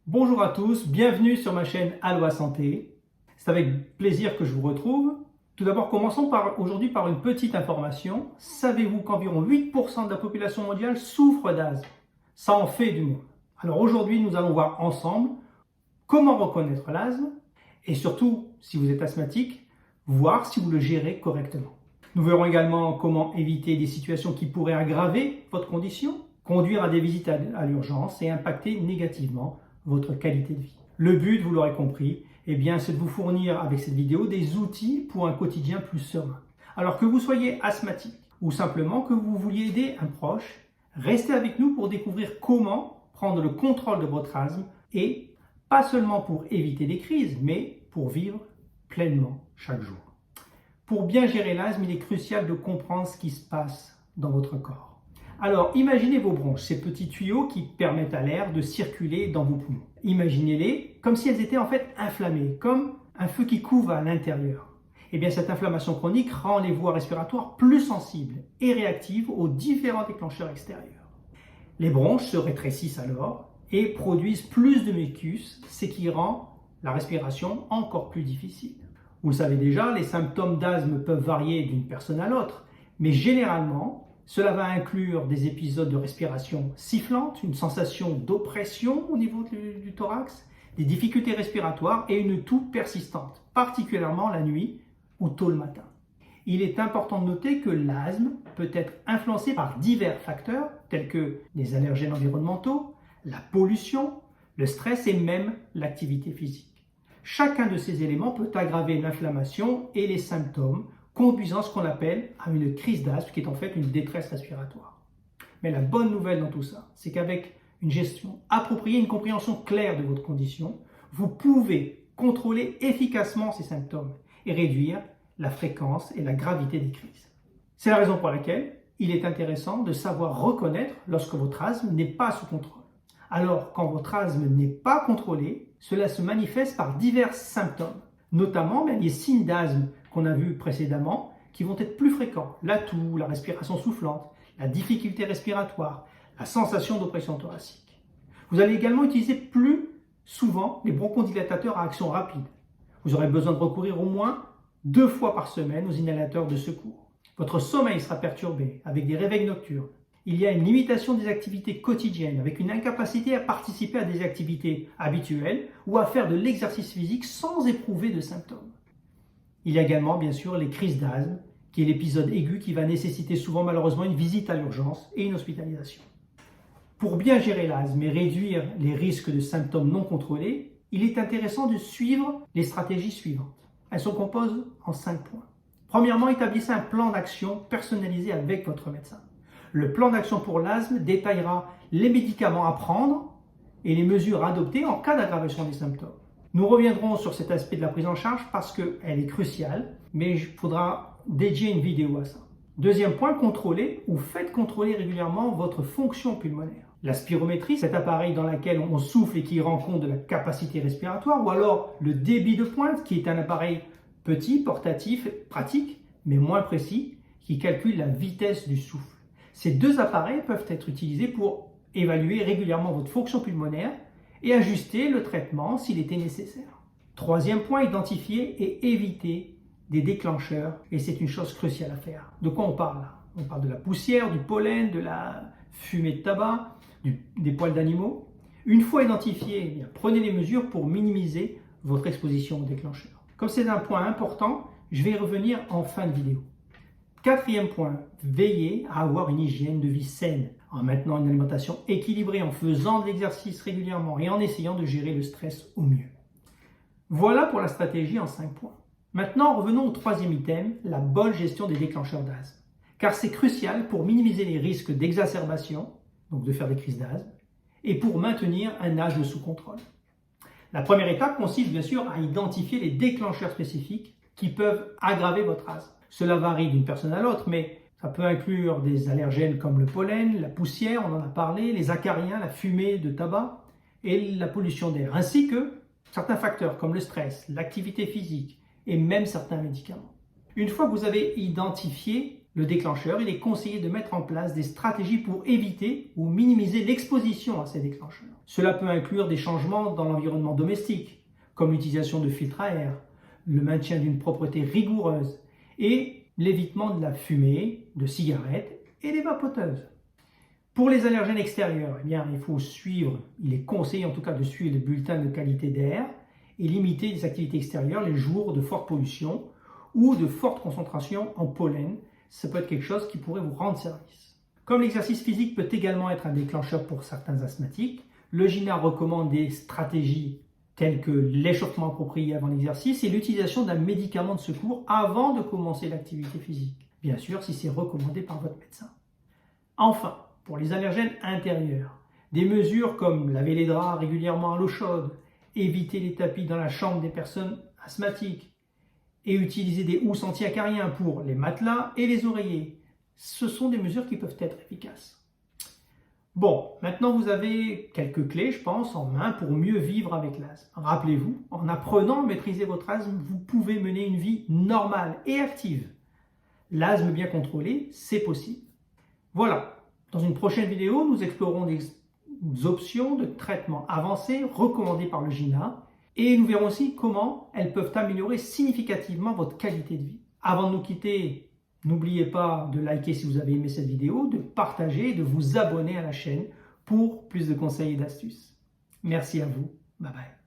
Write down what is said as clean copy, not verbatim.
Bonjour à tous, bienvenue sur ma chaîne Aloha Santé. C'est avec plaisir que je vous retrouve. Tout d'abord, commençons aujourd'hui par une petite information. Savez-vous qu'environ 8% de la population mondiale souffre d'asthme? Ça en fait du monde. Alors aujourd'hui, nous allons voir ensemble comment reconnaître l'asthme et surtout, si vous êtes asthmatique, voir si vous le gérez correctement. Nous verrons également comment éviter des situations qui pourraient aggraver votre condition, conduire à des visites à l'urgence et impacter négativement votre qualité de vie. Le but, vous l'aurez compris, c'est de vous fournir avec cette vidéo des outils pour un quotidien plus serein. Alors que vous soyez asthmatique ou simplement que vous vouliez aider un proche, restez avec nous pour découvrir comment prendre le contrôle de votre asthme et pas seulement pour éviter des crises, mais pour vivre pleinement chaque jour. Pour bien gérer l'asthme, il est crucial de comprendre ce qui se passe dans votre corps. Alors, imaginez vos bronches, ces petits tuyaux qui permettent à l'air de circuler dans vos poumons. Imaginez-les comme si elles étaient en fait inflammées, comme un feu qui couve à l'intérieur. Cette inflammation chronique rend les voies respiratoires plus sensibles et réactives aux différents déclencheurs extérieurs. Les bronches se rétrécissent alors et produisent plus de mucus, ce qui rend la respiration encore plus difficile. Vous le savez déjà, les symptômes d'asthme peuvent varier d'une personne à l'autre, mais généralement, cela va inclure des épisodes de respiration sifflante, une sensation d'oppression au niveau du thorax, des difficultés respiratoires et une toux persistante, particulièrement la nuit ou tôt le matin. Il est important de noter que l'asthme peut être influencé par divers facteurs tels que les allergènes environnementaux, la pollution, le stress et même l'activité physique. Chacun de ces éléments peut aggraver l'inflammation et les symptômes, conduisant à ce qu'on appelle à une crise d'asthme, qui est en fait une détresse respiratoire. Mais la bonne nouvelle dans tout ça, c'est qu'avec une gestion appropriée, une compréhension claire de votre condition, vous pouvez contrôler efficacement ces symptômes et réduire la fréquence et la gravité des crises. C'est la raison pour laquelle il est intéressant de savoir reconnaître lorsque votre asthme n'est pas sous contrôle. Alors, quand votre asthme n'est pas contrôlé, cela se manifeste par divers symptômes, notamment les signes d'asthme qu'on a vus précédemment, qui vont être plus fréquents. La toux, la respiration soufflante, la difficulté respiratoire, la sensation d'oppression thoracique. Vous allez également utiliser plus souvent les bronchodilatateurs à action rapide. Vous aurez besoin de recourir au moins 2 fois par semaine aux inhalateurs de secours. Votre sommeil sera perturbé avec des réveils nocturnes. Il y a une limitation des activités quotidiennes avec une incapacité à participer à des activités habituelles ou à faire de l'exercice physique sans éprouver de symptômes. Il y a également, bien sûr, les crises d'asthme, qui est l'épisode aigu qui va nécessiter souvent malheureusement une visite à l'urgence et une hospitalisation. Pour bien gérer l'asthme et réduire les risques de symptômes non contrôlés, il est intéressant de suivre les stratégies suivantes. Elles se composent en 5 points. Premièrement, établissez un plan d'action personnalisé avec votre médecin. Le plan d'action pour l'asthme détaillera les médicaments à prendre et les mesures à adopter en cas d'aggravation des symptômes. Nous reviendrons sur cet aspect de la prise en charge parce qu'elle est cruciale, mais il faudra dédier une vidéo à ça. Deuxième point, contrôlez ou faites contrôler régulièrement votre fonction pulmonaire. La spirométrie, cet appareil dans lequel on souffle et qui rend compte de la capacité respiratoire, ou alors le débit de pointe, qui est un appareil petit, portatif, pratique, mais moins précis, qui calcule la vitesse du souffle. Ces 2 appareils peuvent être utilisés pour évaluer régulièrement votre fonction pulmonaire et ajuster le traitement s'il était nécessaire. Troisième point, identifier et éviter des déclencheurs, et c'est une chose cruciale à faire. De quoi on parle là? On parle de la poussière, du pollen, de la fumée de tabac, des poils d'animaux. Une fois identifié, prenez les mesures pour minimiser votre exposition aux déclencheurs. Comme c'est un point important, je vais y revenir en fin de vidéo. Quatrième point, veillez à avoir une hygiène de vie saine, en maintenant une alimentation équilibrée, en faisant de l'exercice régulièrement et en essayant de gérer le stress au mieux. Voilà pour la stratégie en 5 points. Maintenant, revenons au 3e item, la bonne gestion des déclencheurs d'asthme. Car c'est crucial pour minimiser les risques d'exacerbation, donc de faire des crises d'asthme, et pour maintenir un asthme sous contrôle. La première étape consiste bien sûr à identifier les déclencheurs spécifiques qui peuvent aggraver votre asthme. Cela varie d'une personne à l'autre, mais ça peut inclure des allergènes comme le pollen, la poussière, on en a parlé, les acariens, la fumée de tabac et la pollution d'air, ainsi que certains facteurs comme le stress, l'activité physique et même certains médicaments. Une fois que vous avez identifié le déclencheur, il est conseillé de mettre en place des stratégies pour éviter ou minimiser l'exposition à ces déclencheurs. Cela peut inclure des changements dans l'environnement domestique, comme l'utilisation de filtres à air, le maintien d'une propreté rigoureuse et l'évitement de la fumée, de cigarettes et des vapoteuses. Pour les allergènes extérieurs, eh bien, il est conseillé en tout cas de suivre les bulletins de qualité d'air et limiter les activités extérieures les jours de forte pollution ou de forte concentration en pollen. Ça peut être quelque chose qui pourrait vous rendre service. Comme l'exercice physique peut également être un déclencheur pour certains asthmatiques, le GINA recommande des stratégies telles que l'échauffement approprié avant l'exercice et l'utilisation d'un médicament de secours avant de commencer l'activité physique. Bien sûr, si c'est recommandé par votre médecin. Enfin, pour les allergènes intérieurs, des mesures comme laver les draps régulièrement à l'eau chaude, éviter les tapis dans la chambre des personnes asthmatiques et utiliser des housses anti-acariens pour les matelas et les oreillers, ce sont des mesures qui peuvent être efficaces. Bon, maintenant vous avez quelques clés, je pense, en main pour mieux vivre avec l'asthme. Rappelez-vous, en apprenant à maîtriser votre asthme, vous pouvez mener une vie normale et active. L'asthme bien contrôlé, c'est possible. Voilà, dans une prochaine vidéo, nous explorerons des options de traitement avancées recommandées par le GINA et nous verrons aussi comment elles peuvent améliorer significativement votre qualité de vie. Avant de nous quitter, n'oubliez pas de liker si vous avez aimé cette vidéo, de partager et de vous abonner à la chaîne pour plus de conseils et d'astuces. Merci à vous. Bye bye.